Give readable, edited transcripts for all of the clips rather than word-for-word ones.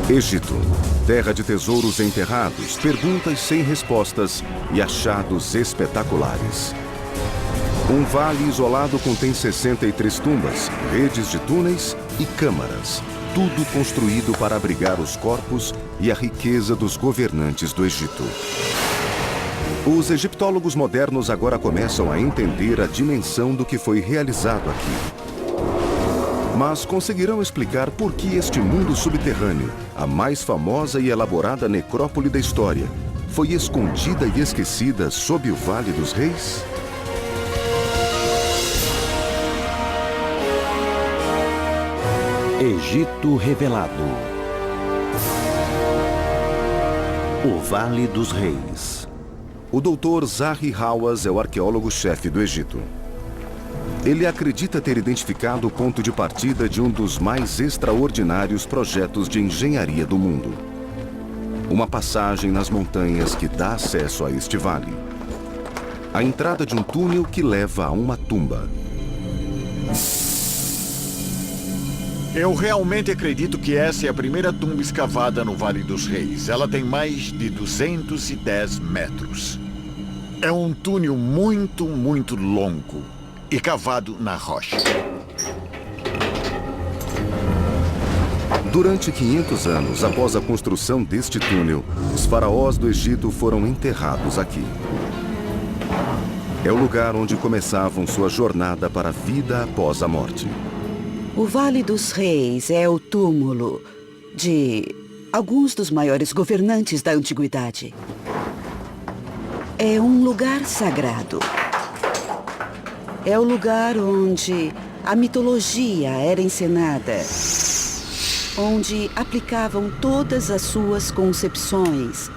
Egito, terra de tesouros enterrados, perguntas sem respostas e achados espetaculares. Um vale isolado contém 63 tumbas, redes de túneis e câmaras, tudo construído para abrigar os corpos e a riqueza dos governantes do Egito. Os egiptólogos modernos agora começam a entender a dimensão do que foi realizado aqui. Mas conseguirão explicar por que este mundo subterrâneo, a mais famosa e elaborada necrópole da história, foi escondida e esquecida sob o Vale dos Reis? Egito Revelado. O Vale dos Reis. O Dr. Zahi Hawass é o arqueólogo-chefe do Egito. Ele acredita ter identificado o ponto de partida de um dos mais extraordinários projetos de engenharia do mundo. Uma passagem nas montanhas que dá acesso a este vale. A entrada de um túnel que leva a uma tumba. Eu realmente acredito que essa é a primeira tumba escavada no Vale dos Reis. Ela tem mais de 210 metros. É um túnel muito, muito longo e cavado na rocha. Durante 500 anos após a construção deste túnel, os faraós do Egito foram enterrados aqui. É o lugar onde começavam sua jornada para a vida após a morte. O Vale dos Reis é o túmulo de alguns dos maiores governantes da antiguidade. É um lugar sagrado. É o lugar onde a mitologia era encenada, onde aplicavam todas as suas concepções,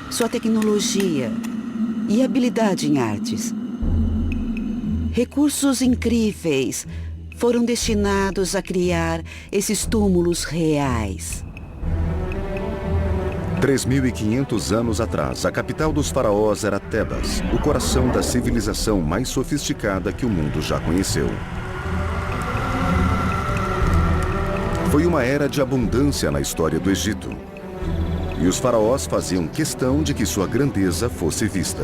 sua tecnologia e habilidade em artes. Recursos incríveis foram destinados a criar esses túmulos reais. 3.500 anos atrás, a capital dos faraós era Tebas, o coração da civilização mais sofisticada que o mundo já conheceu. Foi uma era de abundância na história do Egito. E os faraós faziam questão de que sua grandeza fosse vista.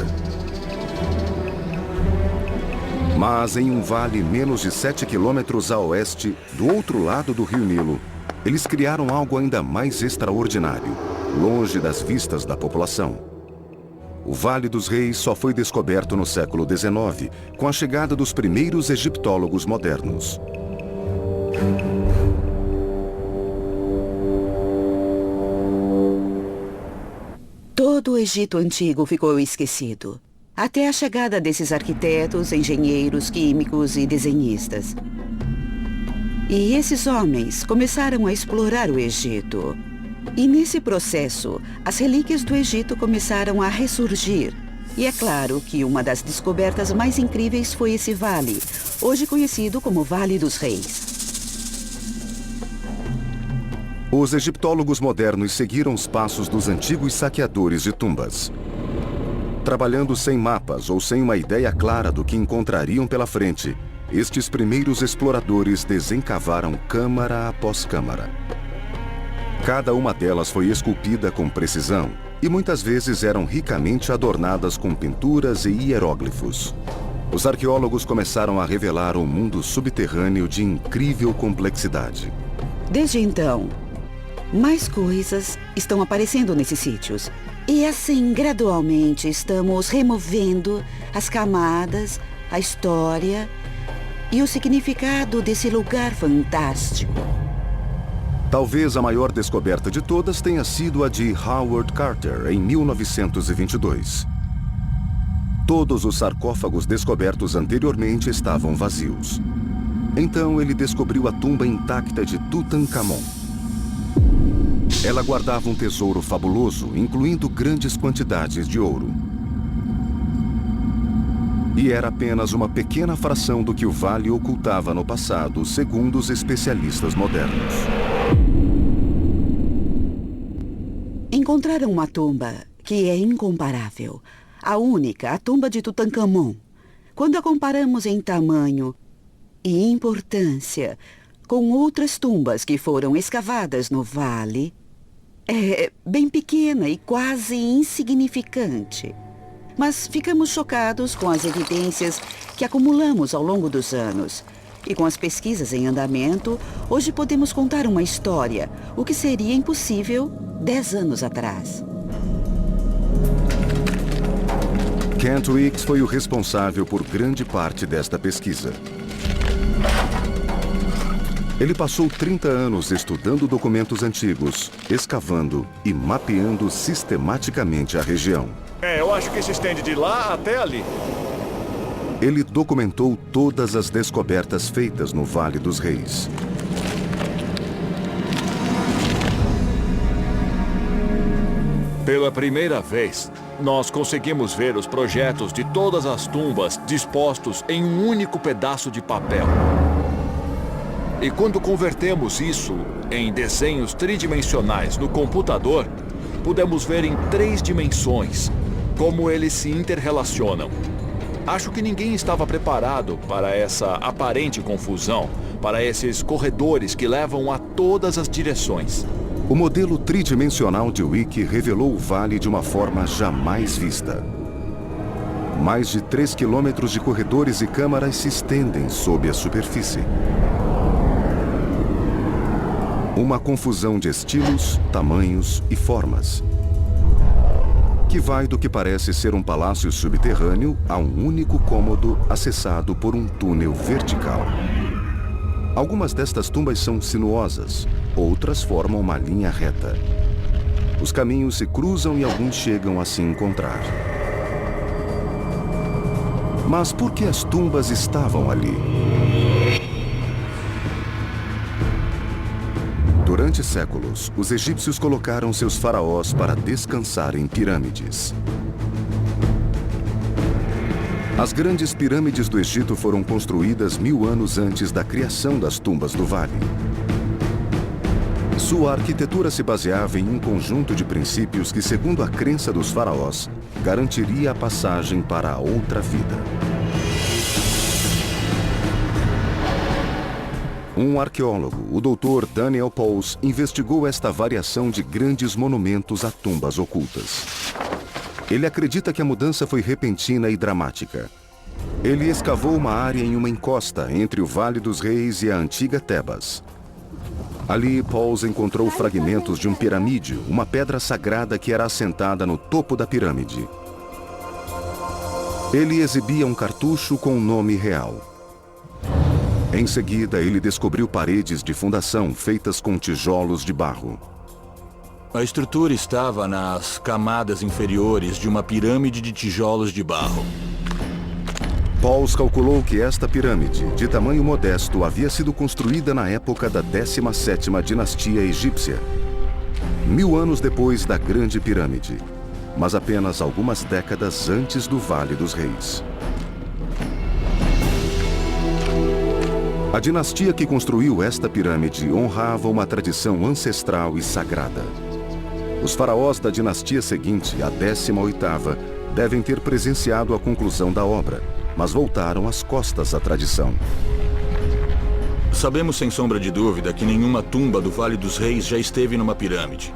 Mas em um vale menos de 7 quilômetros a oeste, do outro lado do rio Nilo, eles criaram algo ainda mais extraordinário, longe das vistas da população. O Vale dos Reis só foi descoberto no século XIX, com a chegada dos primeiros egiptólogos modernos. Todo o Egito antigo ficou esquecido, até a chegada desses arquitetos, engenheiros, químicos e desenhistas. E esses homens começaram a explorar o Egito. E nesse processo, as relíquias do Egito começaram a ressurgir. E é claro que uma das descobertas mais incríveis foi esse vale, hoje conhecido como Vale dos Reis. Os egiptólogos modernos seguiram os passos dos antigos saqueadores de tumbas. Trabalhando sem mapas ou sem uma ideia clara do que encontrariam pela frente, estes primeiros exploradores desencavaram câmara após câmara. Cada uma delas foi esculpida com precisão e muitas vezes eram ricamente adornadas com pinturas e hieróglifos. Os arqueólogos começaram a revelar um mundo subterrâneo de incrível complexidade. Desde então, mais coisas estão aparecendo nesses sítios. E assim, gradualmente, estamos removendo as camadas, a história e o significado desse lugar fantástico. Talvez a maior descoberta de todas tenha sido a de Howard Carter, em 1922. Todos os sarcófagos descobertos anteriormente estavam vazios. Então ele descobriu a tumba intacta de Tutankhamon. Ela guardava um tesouro fabuloso, incluindo grandes quantidades de ouro. E era apenas uma pequena fração do que o vale ocultava no passado, segundo os especialistas modernos. Encontraram uma tumba que é incomparável. A única, a tumba de Tutankhamon. Quando a comparamos em tamanho e importância com outras tumbas que foram escavadas no vale, é bem pequena e quase insignificante. Mas ficamos chocados com as evidências que acumulamos ao longo dos anos. E com as pesquisas em andamento, hoje podemos contar uma história, o que seria impossível 10 anos atrás. Kent Weeks foi o responsável por grande parte desta pesquisa. Ele passou 30 anos estudando documentos antigos, escavando e mapeando sistematicamente a região. Eu acho que se estende de lá até ali. Ele documentou todas as descobertas feitas no Vale dos Reis. Pela primeira vez, nós conseguimos ver os projetos de todas as tumbas dispostos em um único pedaço de papel. E quando convertemos isso em desenhos tridimensionais no computador, pudemos ver em 3 dimensões como eles se interrelacionam. Acho que ninguém estava preparado para essa aparente confusão, para esses corredores que levam a todas as direções. O modelo tridimensional de Wiki revelou o vale de uma forma jamais vista. Mais de 3 quilômetros de corredores e câmaras se estendem sob a superfície. Uma confusão de estilos, tamanhos e formas, que vai do que parece ser um palácio subterrâneo a um único cômodo acessado por um túnel vertical. Algumas destas tumbas são sinuosas, outras formam uma linha reta. Os caminhos se cruzam e alguns chegam a se encontrar. Mas por que as tumbas estavam ali? Durante séculos, os egípcios colocaram seus faraós para descansar em pirâmides. As grandes pirâmides do Egito foram construídas 1000 anos antes da criação das tumbas do vale. Sua arquitetura se baseava em um conjunto de princípios que, segundo a crença dos faraós, garantiria a passagem para a outra vida. Um arqueólogo, o Dr. Daniel Pauls, investigou esta variação de grandes monumentos a tumbas ocultas. Ele acredita que a mudança foi repentina e dramática. Ele escavou uma área em uma encosta entre o Vale dos Reis e a antiga Tebas. Ali, Pauls encontrou fragmentos de um piramídeo, uma pedra sagrada que era assentada no topo da pirâmide. Ele exibia um cartucho com o nome real. Em seguida, ele descobriu paredes de fundação feitas com tijolos de barro. A estrutura estava nas camadas inferiores de uma pirâmide de tijolos de barro. Pauls calculou que esta pirâmide, de tamanho modesto, havia sido construída na época da 17ª dinastia egípcia, 1000 anos depois da Grande Pirâmide, mas apenas algumas décadas antes do Vale dos Reis. A dinastia que construiu esta pirâmide honrava uma tradição ancestral e sagrada. Os faraós da dinastia seguinte, a 18ª, devem ter presenciado a conclusão da obra, mas voltaram as costas à tradição. Sabemos sem sombra de dúvida que nenhuma tumba do Vale dos Reis já esteve numa pirâmide.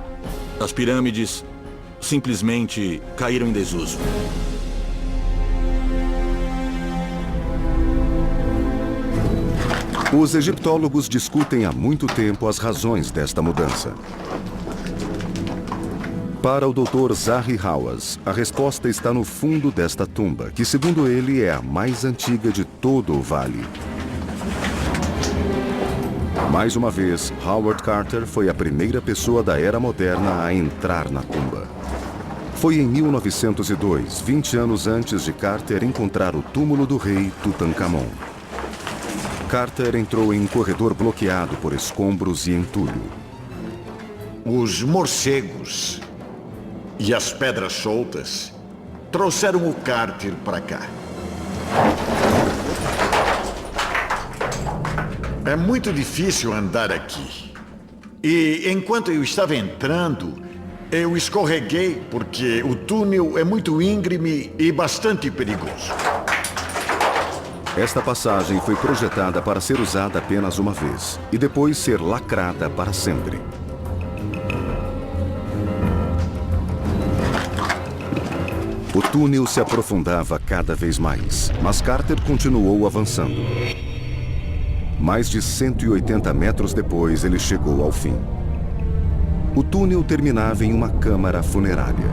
As pirâmides simplesmente caíram em desuso. Os egiptólogos discutem há muito tempo as razões desta mudança. Para o Dr. Zahi Hawass, a resposta está no fundo desta tumba, que, segundo ele, é a mais antiga de todo o vale. Mais uma vez, Howard Carter foi a primeira pessoa da era moderna a entrar na tumba. Foi em 1902, 20 anos antes de Carter encontrar o túmulo do rei Tutankhamon. Carter entrou em um corredor bloqueado por escombros e entulho. Os morcegos e as pedras soltas trouxeram o Carter para cá. É muito difícil andar aqui. E enquanto eu estava entrando, eu escorreguei porque o túnel é muito íngreme e bastante perigoso. Esta passagem foi projetada para ser usada apenas uma vez e depois ser lacrada para sempre. O túnel se aprofundava cada vez mais, mas Carter continuou avançando. Mais de 180 metros depois, ele chegou ao fim. O túnel terminava em uma câmara funerária.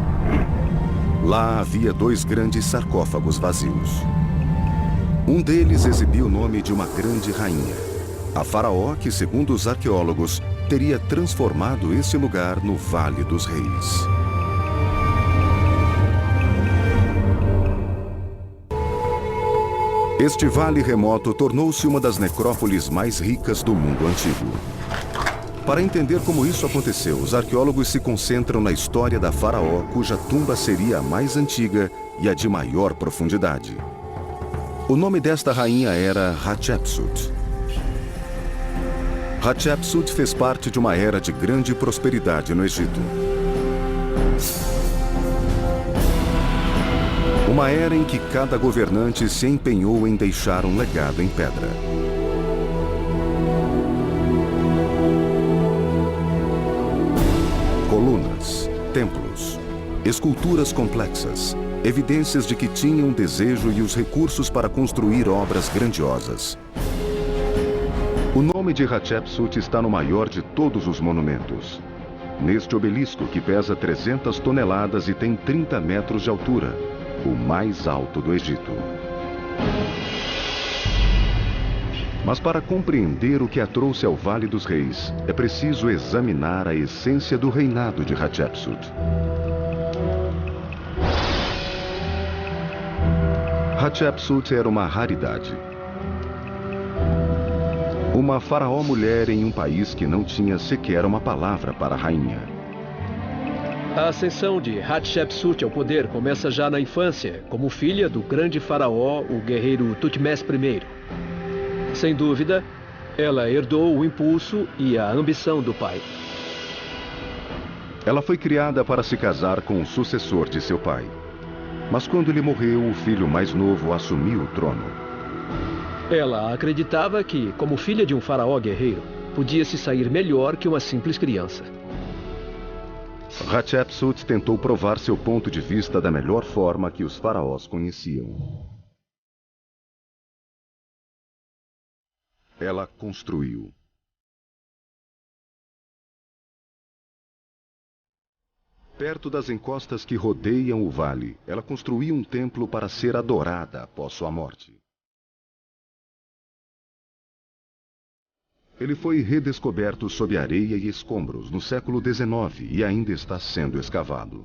Lá havia 2 grandes sarcófagos vazios. Um deles exibia o nome de uma grande rainha, a faraó que, segundo os arqueólogos, teria transformado esse lugar no Vale dos Reis. Este vale remoto tornou-se uma das necrópolis mais ricas do mundo antigo. Para entender como isso aconteceu, os arqueólogos se concentram na história da faraó, cuja tumba seria a mais antiga e a de maior profundidade. O nome desta rainha era Hatshepsut. Hatshepsut fez parte de uma era de grande prosperidade no Egito. Uma era em que cada governante se empenhou em deixar um legado em pedra. Colunas, templos, esculturas complexas, evidências de que tinham o desejo e os recursos para construir obras grandiosas. O nome de Hatshepsut está no maior de todos os monumentos. Neste obelisco, que pesa 300 toneladas e tem 30 metros de altura, o mais alto do Egito. Mas para compreender o que a trouxe ao Vale dos Reis, é preciso examinar a essência do reinado de Hatshepsut. Hatshepsut era uma raridade. Uma faraó mulher em um país que não tinha sequer uma palavra para a rainha. A ascensão de Hatshepsut ao poder começa já na infância, como filha do grande faraó, o guerreiro Tutmés I. Sem dúvida, ela herdou o impulso e a ambição do pai. Ela foi criada para se casar com o sucessor de seu pai. Mas quando ele morreu, o filho mais novo assumiu o trono. Ela acreditava que, como filha de um faraó guerreiro, podia se sair melhor que uma simples criança. Hatshepsut tentou provar seu ponto de vista da melhor forma que os faraós conheciam. Ela construiu. Perto das encostas que rodeiam o vale, ela construiu um templo para ser adorada após sua morte. Ele foi redescoberto sob areia e escombros no século XIX e ainda está sendo escavado.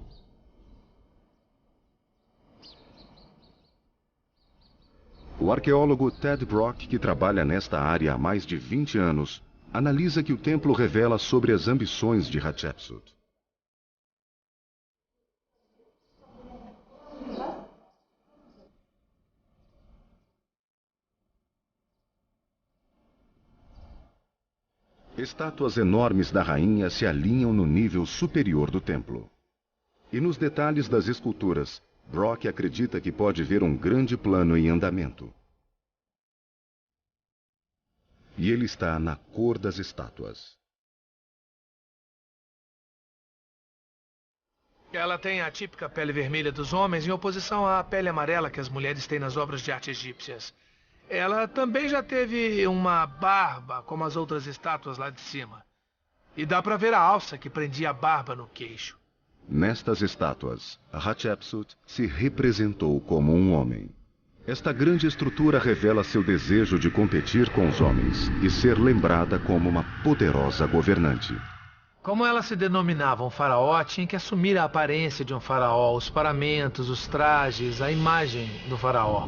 O arqueólogo Ted Brock, que trabalha nesta área há mais de 20 anos, analisa que o templo revela sobre as ambições de Hatshepsut. Estátuas enormes da rainha se alinham no nível superior do templo. E nos detalhes das esculturas, Brock acredita que pode ver um grande plano em andamento. E ele está na cor das estátuas. Ela tem a típica pele vermelha dos homens em oposição à pele amarela que as mulheres têm nas obras de arte egípcias. Ela também já teve uma barba, como as outras estátuas lá de cima. E dá para ver a alça que prendia a barba no queixo. Nestas estátuas, a Hatshepsut se representou como um homem. Esta grande estrutura revela seu desejo de competir com os homens e ser lembrada como uma poderosa governante. Como ela se denominava um faraó, tinha que assumir a aparência de um faraó, os paramentos, os trajes, a imagem do faraó.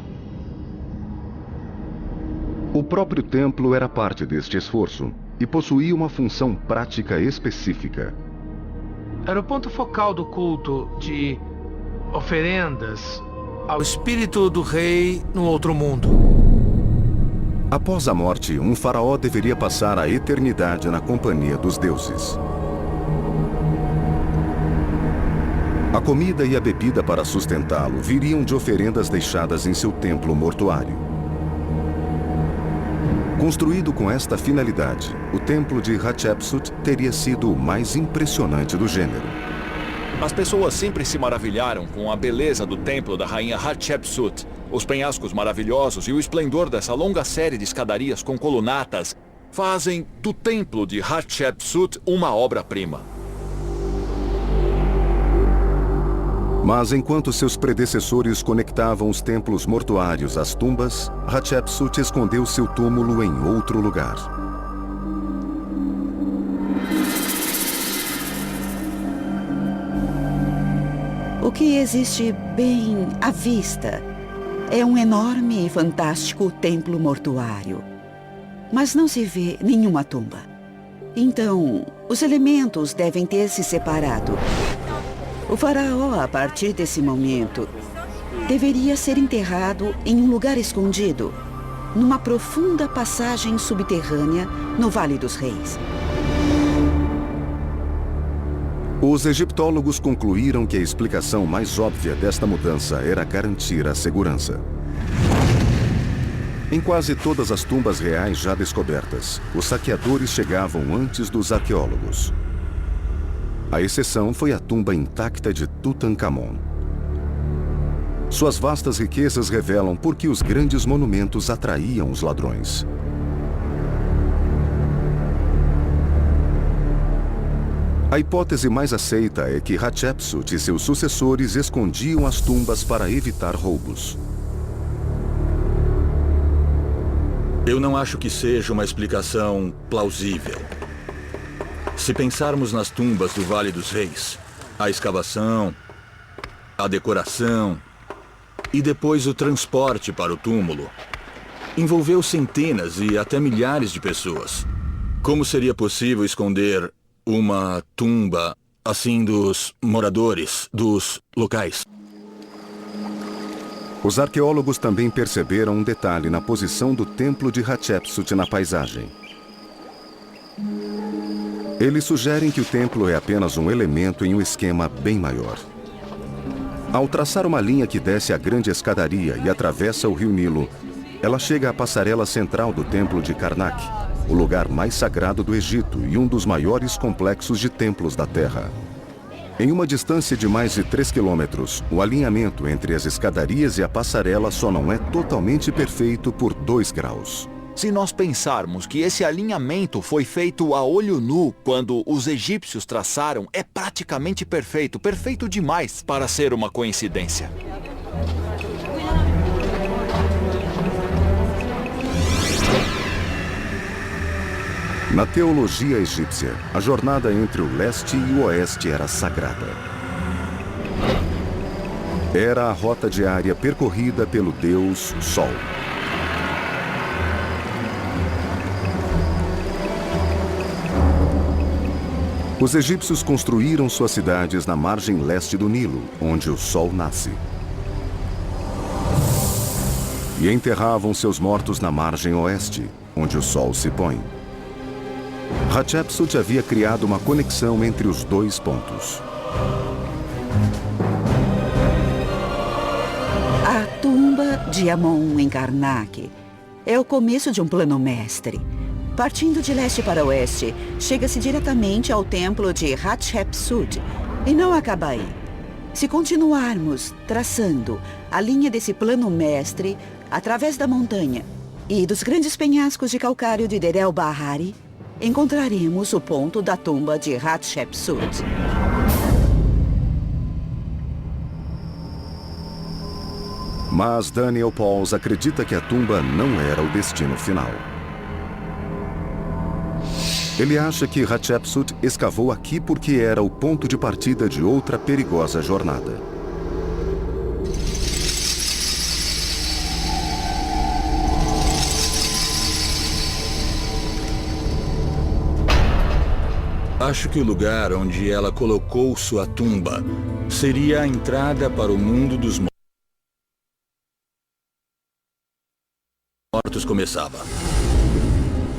O próprio templo era parte deste esforço e possuía uma função prática específica. Era o ponto focal do culto de oferendas ao espírito do rei no outro mundo. Após a morte, um faraó deveria passar a eternidade na companhia dos deuses. A comida e a bebida para sustentá-lo viriam de oferendas deixadas em seu templo mortuário. Construído com esta finalidade, o templo de Hatshepsut teria sido o mais impressionante do gênero. As pessoas sempre se maravilharam com a beleza do templo da rainha Hatshepsut, os penhascos maravilhosos e o esplendor dessa longa série de escadarias com colunatas fazem do templo de Hatshepsut uma obra-prima. Mas enquanto seus predecessores conectavam os templos mortuários às tumbas, Hatshepsut escondeu seu túmulo em outro lugar. O que existe bem à vista é um enorme e fantástico templo mortuário. Mas não se vê nenhuma tumba. Então, os elementos devem ter se separado. O faraó, a partir desse momento, deveria ser enterrado em um lugar escondido, numa profunda passagem subterrânea no Vale dos Reis. Os egiptólogos concluíram que a explicação mais óbvia desta mudança era garantir a segurança. Em quase todas as tumbas reais já descobertas, os saqueadores chegavam antes dos arqueólogos. A exceção foi a tumba intacta de Tutankhamon. Suas vastas riquezas revelam por que os grandes monumentos atraíam os ladrões. A hipótese mais aceita é que Hatshepsut e seus sucessores escondiam as tumbas para evitar roubos. Eu não acho que seja uma explicação plausível. Se pensarmos nas tumbas do Vale dos Reis, a escavação, a decoração e depois o transporte para o túmulo envolveu centenas e até milhares de pessoas. Como seria possível esconder uma tumba assim dos moradores, dos locais? Os arqueólogos também perceberam um detalhe na posição do templo de Hatshepsut na paisagem. Eles sugerem que o templo é apenas um elemento em um esquema bem maior. Ao traçar uma linha que desce a grande escadaria e atravessa o rio Nilo, ela chega à passarela central do templo de Karnak, o lugar mais sagrado do Egito e um dos maiores complexos de templos da Terra. Em uma distância de mais de 3 quilômetros, o alinhamento entre as escadarias e a passarela só não é totalmente perfeito por 2 graus. Se nós pensarmos que esse alinhamento foi feito a olho nu quando os egípcios traçaram, é praticamente perfeito, perfeito demais para ser uma coincidência. Na teologia egípcia, a jornada entre o leste e o oeste era sagrada. Era a rota diária percorrida pelo deus Sol. Os egípcios construíram suas cidades na margem leste do Nilo, onde o Sol nasce. E enterravam seus mortos na margem oeste, onde o Sol se põe. Hatshepsut havia criado uma conexão entre os 2 pontos. A tumba de Amon em Karnak é o começo de um plano mestre. Partindo de leste para oeste, chega-se diretamente ao templo de Hatshepsut e não acaba aí. Se continuarmos traçando a linha desse plano mestre através da montanha e dos grandes penhascos de calcário de Deir el-Bahari, encontraremos o ponto da tumba de Hatshepsut. Mas Daniel Pauls acredita que a tumba não era o destino final. Ele acha que Hatshepsut escavou aqui porque era o ponto de partida de outra perigosa jornada. Acho que o lugar onde ela colocou sua tumba seria a entrada para o mundo dos mortos começava.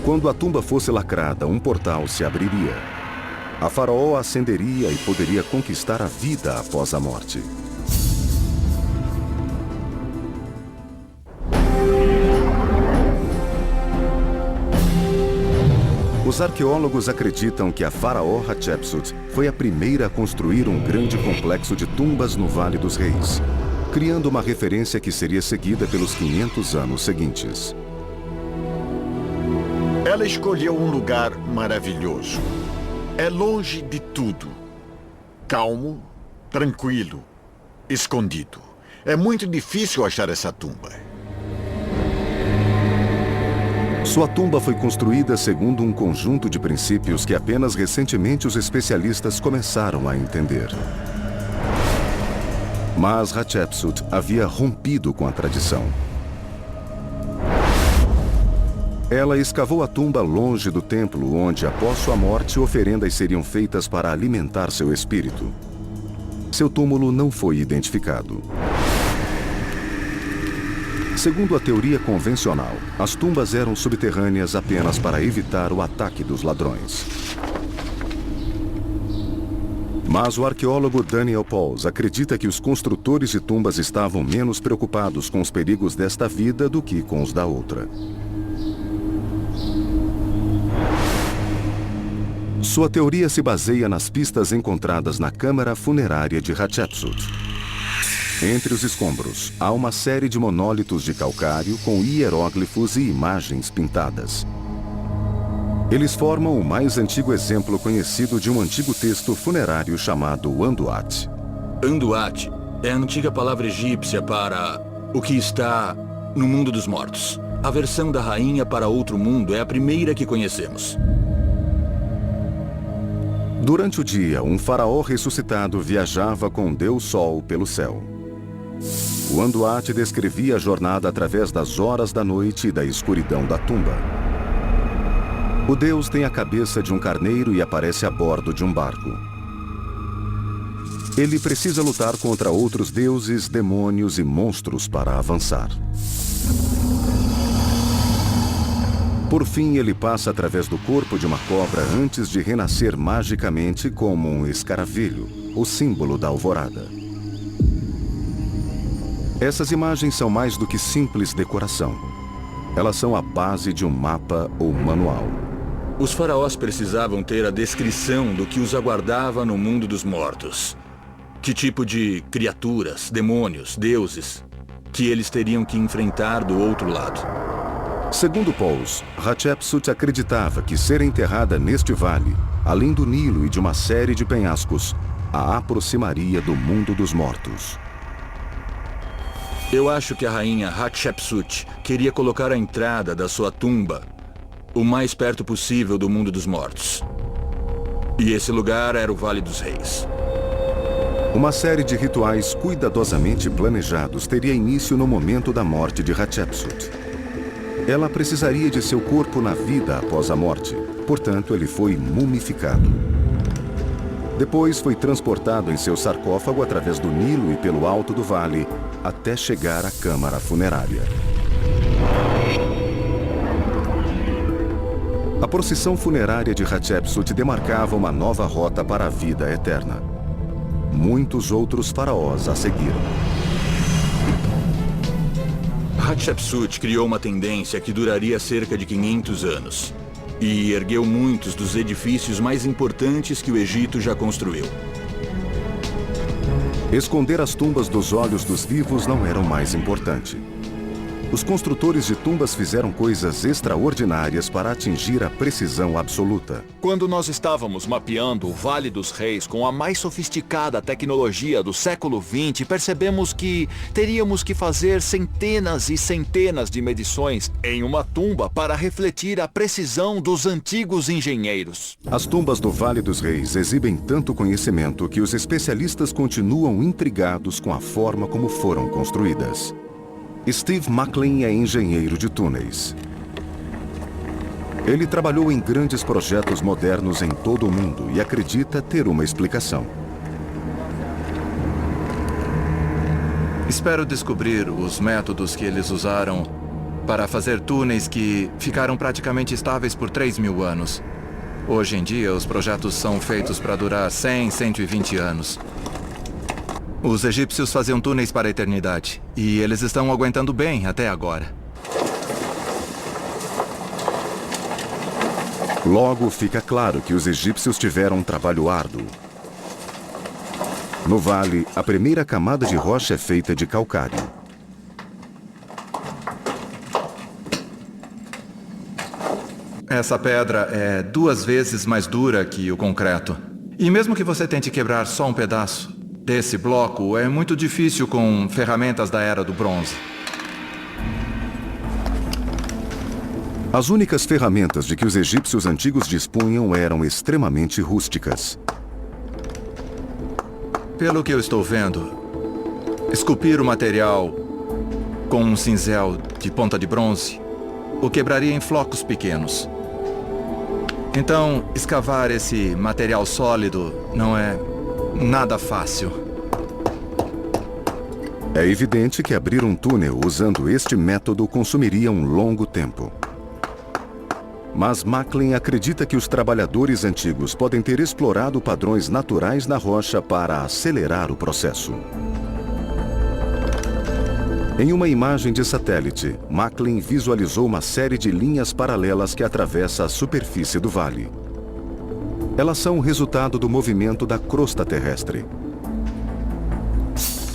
Quando a tumba fosse lacrada, um portal se abriria. A faraó ascenderia e poderia conquistar a vida após a morte. Os arqueólogos acreditam que a faraó Hatshepsut foi a primeira a construir um grande complexo de tumbas no Vale dos Reis, criando uma referência que seria seguida pelos 500 anos seguintes. Ela escolheu um lugar maravilhoso. É longe de tudo. Calmo, tranquilo, escondido. É muito difícil achar essa tumba. Sua tumba foi construída segundo um conjunto de princípios que apenas recentemente os especialistas começaram a entender. Mas Hatshepsut havia rompido com a tradição. Ela escavou a tumba longe do templo, onde, após sua morte, oferendas seriam feitas para alimentar seu espírito. Seu túmulo não foi identificado. Segundo a teoria convencional, as tumbas eram subterrâneas apenas para evitar o ataque dos ladrões. Mas o arqueólogo Daniel Pauls acredita que os construtores de tumbas estavam menos preocupados com os perigos desta vida do que com os da outra. Sua teoria se baseia nas pistas encontradas na câmara funerária de Hatshepsut. Entre os escombros, há uma série de monólitos de calcário com hieróglifos e imagens pintadas. Eles formam o mais antigo exemplo conhecido de um antigo texto funerário chamado Anduat. Anduat é a antiga palavra egípcia para o que está no mundo dos mortos. A versão da rainha para outro mundo é a primeira que conhecemos. Durante o dia, um faraó ressuscitado viajava com Deus Sol pelo céu. O Anduat descrevia a jornada através das horas da noite e da escuridão da tumba. O deus tem a cabeça de um carneiro e aparece a bordo de um barco. Ele precisa lutar contra outros deuses, demônios e monstros para avançar. Por fim, ele passa através do corpo de uma cobra antes de renascer magicamente como um escaravelho, o símbolo da alvorada. Essas imagens são mais do que simples decoração. Elas são a base de um mapa ou manual. Os faraós precisavam ter a descrição do que os aguardava no mundo dos mortos. Que tipo de criaturas, demônios, deuses, que eles teriam que enfrentar do outro lado. Segundo Pauls, Hatshepsut acreditava que ser enterrada neste vale, além do Nilo e de uma série de penhascos, a aproximaria do mundo dos mortos. Eu acho que a rainha Hatshepsut queria colocar a entrada da sua tumba o mais perto possível do mundo dos mortos. E esse lugar era o Vale dos Reis. Uma série de rituais cuidadosamente planejados teria início no momento da morte de Hatshepsut. Ela precisaria de seu corpo na vida após a morte, portanto ele foi mumificado. Depois foi transportado em seu sarcófago através do Nilo e pelo alto do vale, até chegar à câmara funerária. A procissão funerária de Hatshepsut demarcava uma nova rota para a vida eterna. Muitos outros faraós a seguiram. Hatshepsut criou uma tendência que duraria cerca de 500 anos. E ergueu muitos dos edifícios mais importantes que o Egito já construiu. Esconder as tumbas dos olhos dos vivos não era o mais importante. Os construtores de tumbas fizeram coisas extraordinárias para atingir a precisão absoluta. Quando nós estávamos mapeando o Vale dos Reis com a mais sofisticada tecnologia do século XX, percebemos que teríamos que fazer centenas e centenas de medições em uma tumba para refletir a precisão dos antigos engenheiros. As tumbas do Vale dos Reis exibem tanto conhecimento que os especialistas continuam intrigados com a forma como foram construídas. Steve Macklin é engenheiro de túneis. Ele trabalhou em grandes projetos modernos em todo o mundo e acredita ter uma explicação. Espero descobrir os métodos que eles usaram para fazer túneis que ficaram praticamente estáveis por 3.000 anos. Hoje em dia, os projetos são feitos para durar 100, 120 anos. Os egípcios faziam túneis para a eternidade, e eles estão aguentando bem até agora. Logo fica claro que os egípcios tiveram um trabalho árduo. No vale, a primeira camada de rocha é feita de calcário. Essa pedra é 2 vezes mais dura que o concreto. E mesmo que você tente quebrar só um pedaço desse bloco, é muito difícil com ferramentas da Era do Bronze. As únicas ferramentas de que os egípcios antigos dispunham eram extremamente rústicas. Pelo que eu estou vendo, esculpir o material com um cinzel de ponta de bronze o quebraria em flocos pequenos. Então, escavar esse material sólido não é nada fácil. É evidente que abrir um túnel usando este método consumiria um longo tempo. Mas Macklin acredita que os trabalhadores antigos podem ter explorado padrões naturais na rocha para acelerar o processo. Em uma imagem de satélite, Macklin visualizou uma série de linhas paralelas que atravessa a superfície do vale. Elas são o resultado do movimento da crosta terrestre.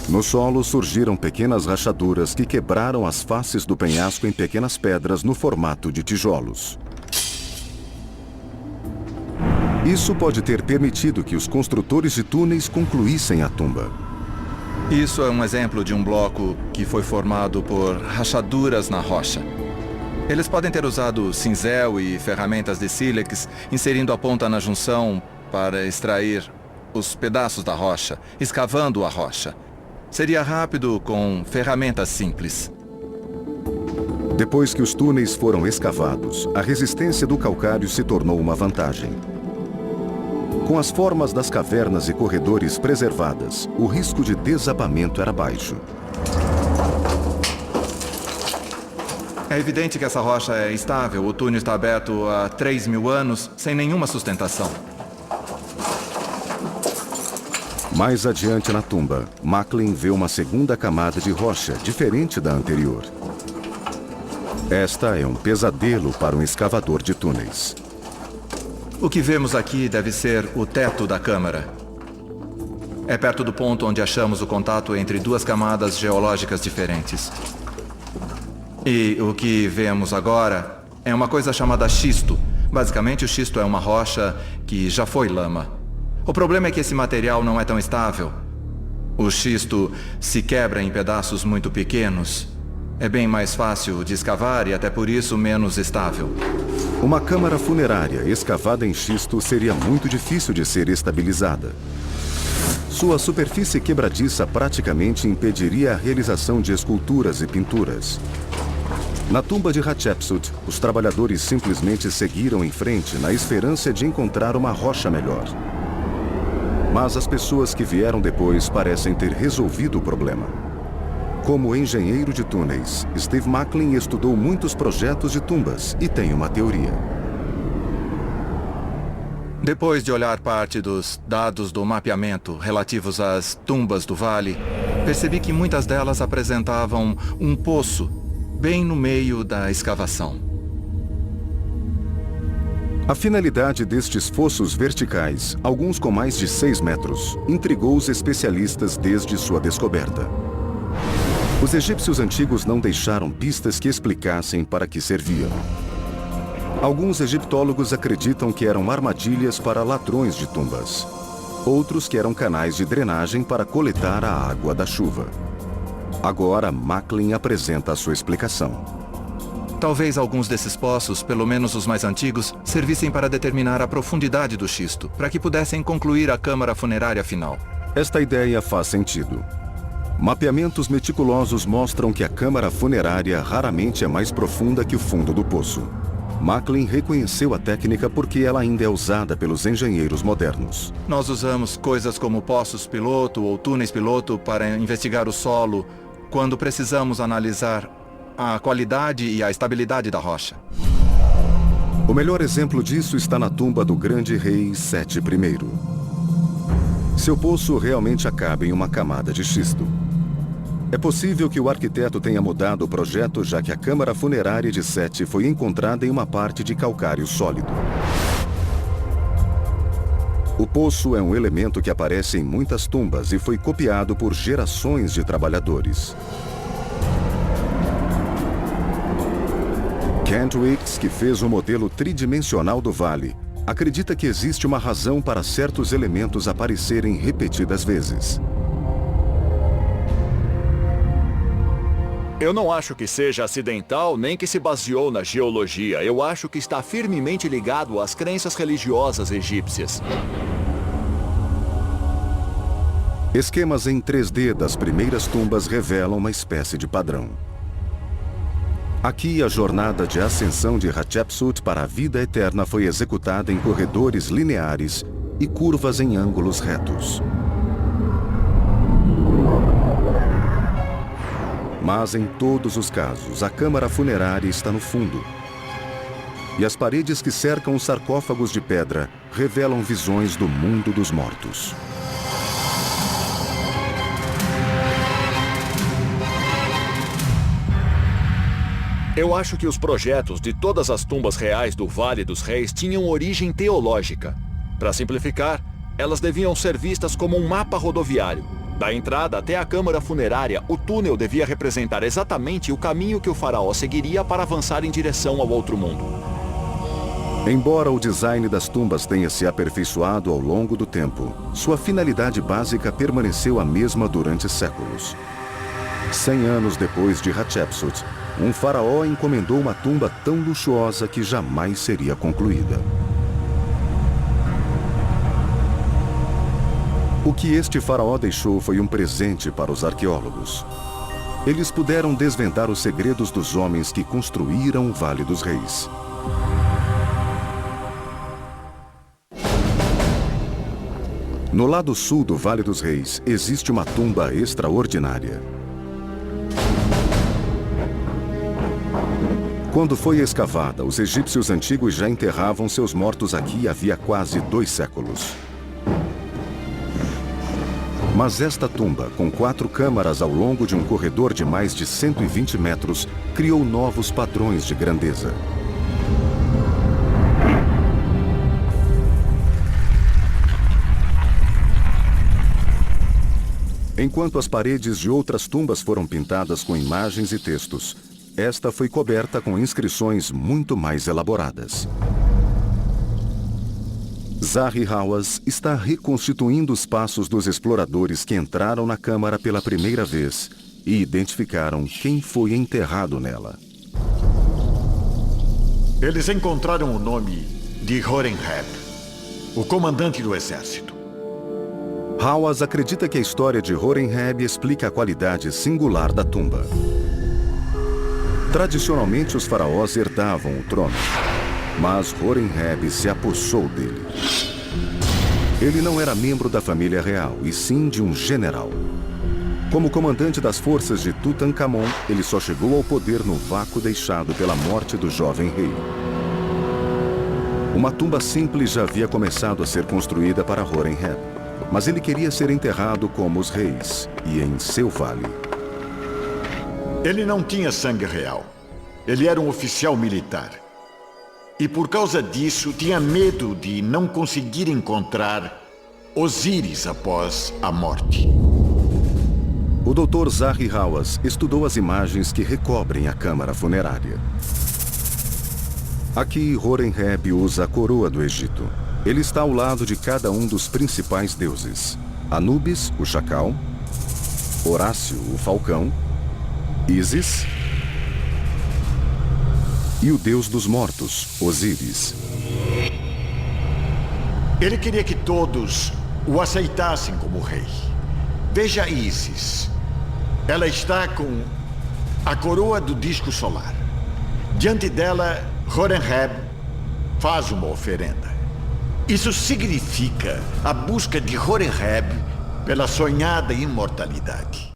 No solo surgiram pequenas rachaduras que quebraram as faces do penhasco em pequenas pedras no formato de tijolos. Isso pode ter permitido que os construtores de túneis concluíssem a tumba. Isso é um exemplo de um bloco que foi formado por rachaduras na rocha. Eles podem ter usado cinzel e ferramentas de sílex, inserindo a ponta na junção para extrair os pedaços da rocha, escavando a rocha. Seria rápido com ferramentas simples. Depois que os túneis foram escavados, a resistência do calcário se tornou uma vantagem. Com as formas das cavernas e corredores preservadas, o risco de desabamento era baixo. É evidente que essa rocha é estável. O túnel está aberto há 3.000 anos, sem nenhuma sustentação. Mais adiante na tumba, Macklin vê uma segunda camada de rocha, diferente da anterior. Esta é um pesadelo para um escavador de túneis. O que vemos aqui deve ser o teto da câmara. É perto do ponto onde achamos o contato entre 2 camadas geológicas diferentes. E o que vemos agora é uma coisa chamada xisto. Basicamente, o xisto é uma rocha que já foi lama. O problema é que esse material não é tão estável. O xisto se quebra em pedaços muito pequenos. É bem mais fácil de escavar e até por isso menos estável. Uma câmara funerária escavada em xisto seria muito difícil de ser estabilizada. Sua superfície quebradiça praticamente impediria a realização de esculturas e pinturas. Na tumba de Hatshepsut, os trabalhadores simplesmente seguiram em frente na esperança de encontrar uma rocha melhor. Mas as pessoas que vieram depois parecem ter resolvido o problema. Como engenheiro de túneis, Steve Macklin estudou muitos projetos de tumbas e tem uma teoria. Depois de olhar parte dos dados do mapeamento relativos às tumbas do vale, percebi que muitas delas apresentavam um poço bem no meio da escavação. A finalidade destes fossos verticais, alguns com mais de 6 metros, intrigou os especialistas desde sua descoberta. Os egípcios antigos não deixaram pistas que explicassem para que serviam. Alguns egiptólogos acreditam que eram armadilhas para ladrões de tumbas. Outros que eram canais de drenagem para coletar a água da chuva. Agora, Macklin apresenta a sua explicação. Talvez alguns desses poços, pelo menos os mais antigos, servissem para determinar a profundidade do xisto, para que pudessem concluir a câmara funerária final. Esta ideia faz sentido. Mapeamentos meticulosos mostram que a câmara funerária raramente é mais profunda que o fundo do poço. Macklin reconheceu a técnica porque ela ainda é usada pelos engenheiros modernos. Nós usamos coisas como poços piloto ou túneis piloto para investigar o solo quando precisamos analisar a qualidade e a estabilidade da rocha. O melhor exemplo disso está na tumba do grande rei Sete I. Seu poço realmente acaba em uma camada de xisto. É possível que o arquiteto tenha mudado o projeto, já que a câmara funerária de Sete foi encontrada em uma parte de calcário sólido. O poço é um elemento que aparece em muitas tumbas e foi copiado por gerações de trabalhadores. Kent Weeks, que fez um modelo tridimensional do vale, acredita que existe uma razão para certos elementos aparecerem repetidas vezes. Eu não acho que seja acidental nem que se baseou na geologia. Eu acho que está firmemente ligado às crenças religiosas egípcias. Esquemas em 3D das primeiras tumbas revelam uma espécie de padrão. Aqui, a jornada de ascensão de Hatshepsut para a vida eterna foi executada em corredores lineares e curvas em ângulos retos. Mas em todos os casos, a câmara funerária está no fundo. E as paredes que cercam os sarcófagos de pedra revelam visões do mundo dos mortos. Eu acho que os projetos de todas as tumbas reais do Vale dos Reis tinham origem teológica. Para simplificar, elas deviam ser vistas como um mapa rodoviário. Da entrada até a câmara funerária, o túnel devia representar exatamente o caminho que o faraó seguiria para avançar em direção ao outro mundo. Embora o design das tumbas tenha se aperfeiçoado ao longo do tempo, sua finalidade básica permaneceu a mesma durante séculos. 100 anos depois de Hatshepsut, um faraó encomendou uma tumba tão luxuosa que jamais seria concluída. O que este faraó deixou foi um presente para os arqueólogos. Eles puderam desvendar os segredos dos homens que construíram o Vale dos Reis. No lado sul do Vale dos Reis, existe uma tumba extraordinária. Quando foi escavada, os egípcios antigos já enterravam seus mortos aqui havia quase 2 séculos. Mas esta tumba, com 4 câmaras ao longo de um corredor de mais de 120 metros, criou novos padrões de grandeza. Enquanto as paredes de outras tumbas foram pintadas com imagens e textos, esta foi coberta com inscrições muito mais elaboradas. Zahi Hawass está reconstituindo os passos dos exploradores que entraram na câmara pela primeira vez e identificaram quem foi enterrado nela. Eles encontraram o nome de Horemheb, o comandante do exército. Hawass acredita que a história de Horemheb explica a qualidade singular da tumba. Tradicionalmente, os faraós herdavam o trono, mas Horemheb se apossou dele. Ele não era membro da família real, e sim de um general. Como comandante das forças de Tutankhamon, ele só chegou ao poder no vácuo deixado pela morte do jovem rei. Uma tumba simples já havia começado a ser construída para Horemheb, mas ele queria ser enterrado como os reis, e em seu vale. Ele não tinha sangue real. Ele era um oficial militar. E por causa disso, tinha medo de não conseguir encontrar Osíris após a morte. O Dr. Zahi Hawass estudou as imagens que recobrem a câmara funerária. Aqui, Horemheb usa a coroa do Egito. Ele está ao lado de cada um dos principais deuses. Anubis, o chacal. Horácio, o falcão. Ísis. E o deus dos mortos, Osíris. Ele queria que todos o aceitassem como rei. Veja Ísis. Ela está com a coroa do disco solar. Diante dela, Horemheb faz uma oferenda. Isso significa a busca de Horemheb pela sonhada imortalidade.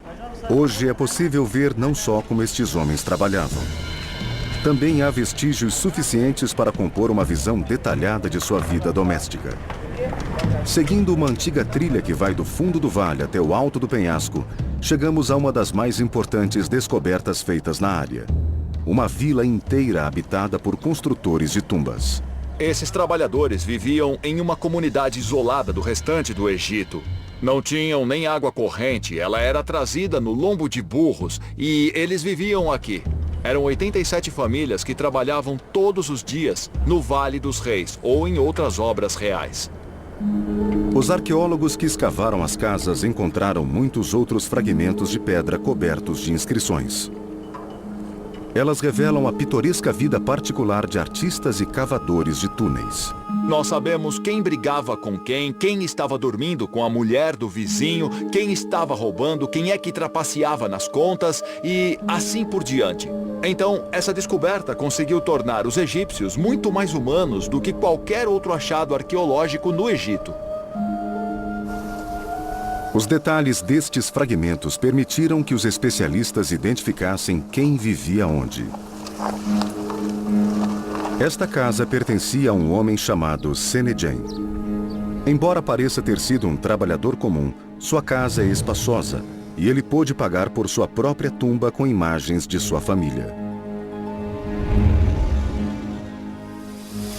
Hoje é possível ver não só como estes homens trabalhavam. Também há vestígios suficientes para compor uma visão detalhada de sua vida doméstica. Seguindo uma antiga trilha que vai do fundo do vale até o alto do penhasco, chegamos a uma das mais importantes descobertas feitas na área. Uma vila inteira habitada por construtores de tumbas. Esses trabalhadores viviam em uma comunidade isolada do restante do Egito. Não tinham nem água corrente, ela era trazida no lombo de burros e eles viviam aqui. Eram 87 famílias que trabalhavam todos os dias no Vale dos Reis ou em outras obras reais. Os arqueólogos que escavaram as casas encontraram muitos outros fragmentos de pedra cobertos de inscrições. Elas revelam a pitoresca vida particular de artistas e cavadores de túneis. Nós sabemos quem brigava com quem estava dormindo com a mulher do vizinho, quem estava roubando, quem é que trapaceava nas contas e assim por diante. Então, essa descoberta conseguiu tornar os egípcios muito mais humanos do que qualquer outro achado arqueológico no Egito. Os detalhes destes fragmentos permitiram que os especialistas identificassem quem vivia onde. Esta casa pertencia a um homem chamado Senedjem. Embora pareça ter sido um trabalhador comum, sua casa é espaçosa e ele pôde pagar por sua própria tumba com imagens de sua família.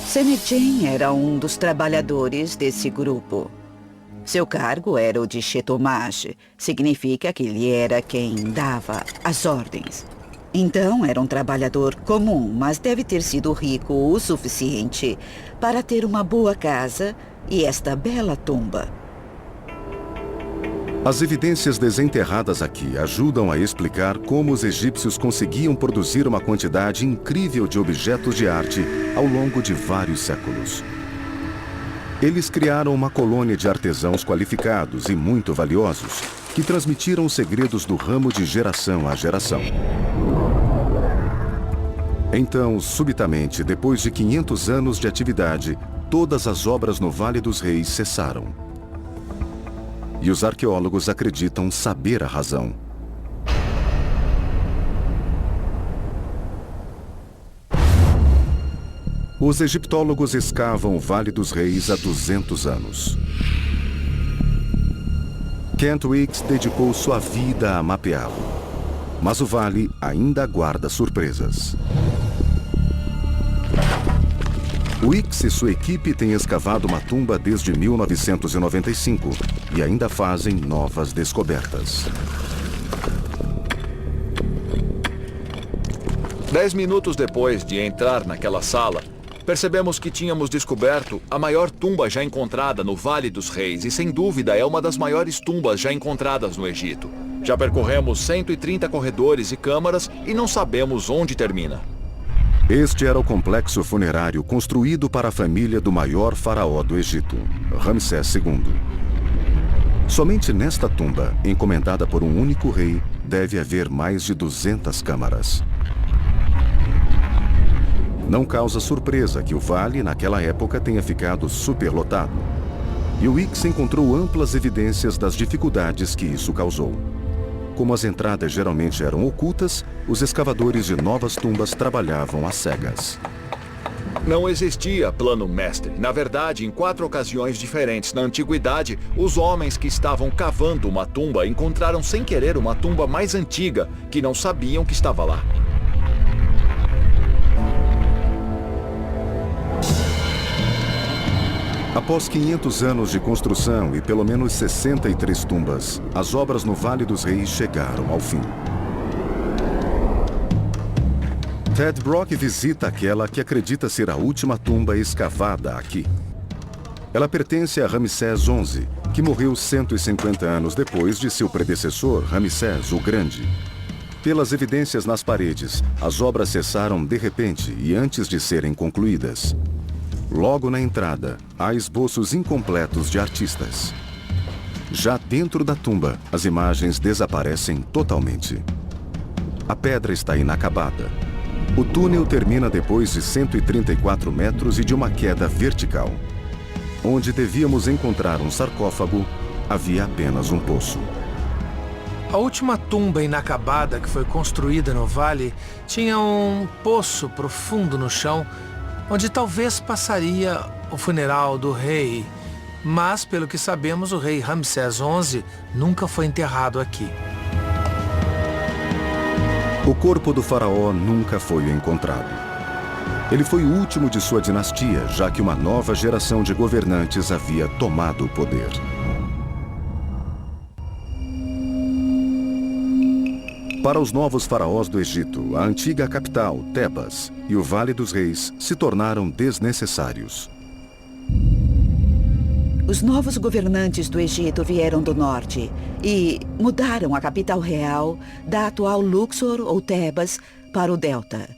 Senedjem era um dos trabalhadores desse grupo. Seu cargo era o de chetomage, significa que ele era quem dava as ordens. Então era um trabalhador comum, mas deve ter sido rico o suficiente para ter uma boa casa e esta bela tumba. As evidências desenterradas aqui ajudam a explicar como os egípcios conseguiam produzir uma quantidade incrível de objetos de arte ao longo de vários séculos. Eles criaram uma colônia de artesãos qualificados e muito valiosos, que transmitiram os segredos do ramo de geração a geração. Então, subitamente, depois de 500 anos de atividade, todas as obras no Vale dos Reis cessaram. E os arqueólogos acreditam saber a razão. Os egiptólogos escavam o Vale dos Reis há 200 anos. Kent Weeks dedicou sua vida a mapeá-lo. Mas o vale ainda guarda surpresas. Weeks e sua equipe têm escavado uma tumba desde 1995 e ainda fazem novas descobertas. 10 minutos depois de entrar naquela sala, percebemos que tínhamos descoberto a maior tumba já encontrada no Vale dos Reis e, sem dúvida, é uma das maiores tumbas já encontradas no Egito. Já percorremos 130 corredores e câmaras e não sabemos onde termina. Este era o complexo funerário construído para a família do maior faraó do Egito, Ramsés II. Somente nesta tumba, encomendada por um único rei, deve haver mais de 200 câmaras. Não causa surpresa que o vale, naquela época, tenha ficado superlotado. E Weeks encontrou amplas evidências das dificuldades que isso causou. Como as entradas geralmente eram ocultas, os escavadores de novas tumbas trabalhavam às cegas. Não existia plano mestre. Na verdade, em 4 ocasiões diferentes na antiguidade, os homens que estavam cavando uma tumba encontraram sem querer uma tumba mais antiga, que não sabiam que estava lá. Após 500 anos de construção e pelo menos 63 tumbas, as obras no Vale dos Reis chegaram ao fim. Ted Brock visita aquela que acredita ser a última tumba escavada aqui. Ela pertence a Ramsés XI, que morreu 150 anos depois de seu predecessor, Ramsés o Grande. Pelas evidências nas paredes, as obras cessaram de repente e antes de serem concluídas. Logo na entrada, há esboços incompletos de artistas. Já dentro da tumba, as imagens desaparecem totalmente. A pedra está inacabada. O túnel termina depois de 134 metros e de uma queda vertical. Onde devíamos encontrar um sarcófago, havia apenas um poço. A última tumba inacabada que foi construída no vale tinha um poço profundo no chão, onde talvez passaria o funeral do rei. Mas, pelo que sabemos, o rei Ramsés XI nunca foi enterrado aqui. O corpo do faraó nunca foi encontrado. Ele foi o último de sua dinastia, já que uma nova geração de governantes havia tomado o poder. Para os novos faraós do Egito, a antiga capital, Tebas, e o Vale dos Reis se tornaram desnecessários. Os novos governantes do Egito vieram do norte e mudaram a capital real da atual Luxor ou Tebas para o delta.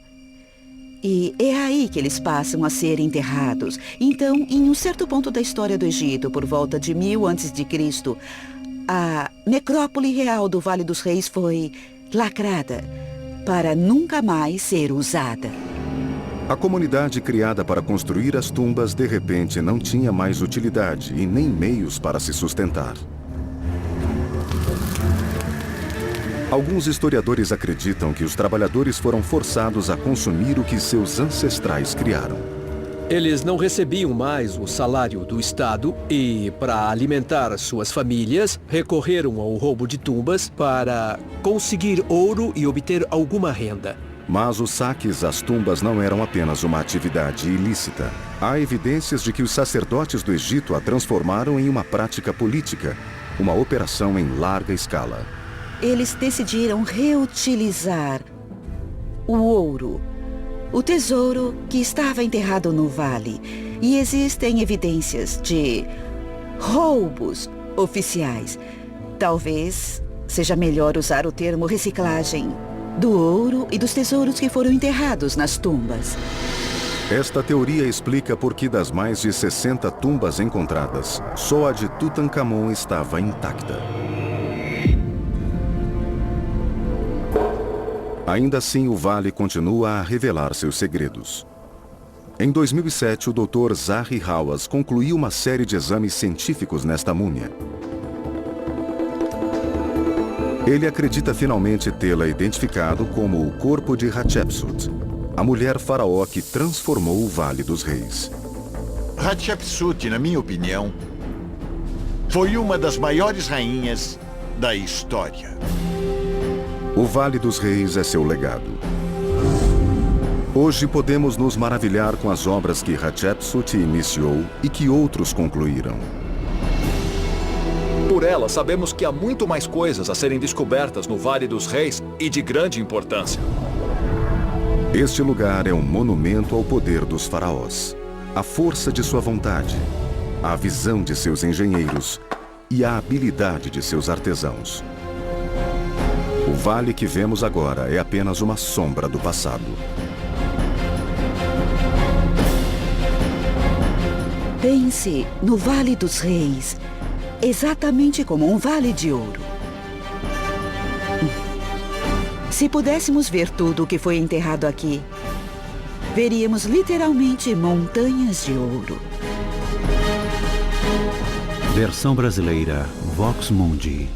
E é aí que eles passam a ser enterrados. Então, em um certo ponto da história do Egito, por volta de 1000 a.C., a necrópole real do Vale dos Reis foi lacrada para nunca mais ser usada. A comunidade criada para construir as tumbas, de repente, não tinha mais utilidade e nem meios para se sustentar. Alguns historiadores acreditam que os trabalhadores foram forçados a consumir o que seus ancestrais criaram. Eles não recebiam mais o salário do Estado e, para alimentar suas famílias, recorreram ao roubo de tumbas para conseguir ouro e obter alguma renda. Mas os saques às tumbas não eram apenas uma atividade ilícita. Há evidências de que os sacerdotes do Egito a transformaram em uma prática política, uma operação em larga escala. Eles decidiram reutilizar o ouro, o tesouro que estava enterrado no vale. E existem evidências de roubos oficiais. Talvez seja melhor usar o termo reciclagem do ouro e dos tesouros que foram enterrados nas tumbas. Esta teoria explica por que das mais de 60 tumbas encontradas, só a de Tutankhamon estava intacta. Ainda assim, o vale continua a revelar seus segredos. Em 2007, o Dr. Zahi Hawass concluiu uma série de exames científicos nesta múmia. Ele acredita finalmente tê-la identificado como o corpo de Hatshepsut, a mulher faraó que transformou o Vale dos Reis. Hatshepsut, na minha opinião, foi uma das maiores rainhas da história. O Vale dos Reis é seu legado. Hoje podemos nos maravilhar com as obras que Hatshepsut iniciou e que outros concluíram. Por ela, sabemos que há muito mais coisas a serem descobertas no Vale dos Reis e de grande importância. Este lugar é um monumento ao poder dos faraós, à força de sua vontade, à visão de seus engenheiros e à habilidade de seus artesãos. O vale que vemos agora é apenas uma sombra do passado. Pense no Vale dos Reis, exatamente como um vale de ouro. Se pudéssemos ver tudo o que foi enterrado aqui, veríamos literalmente montanhas de ouro. Versão brasileira, Vox Mundi.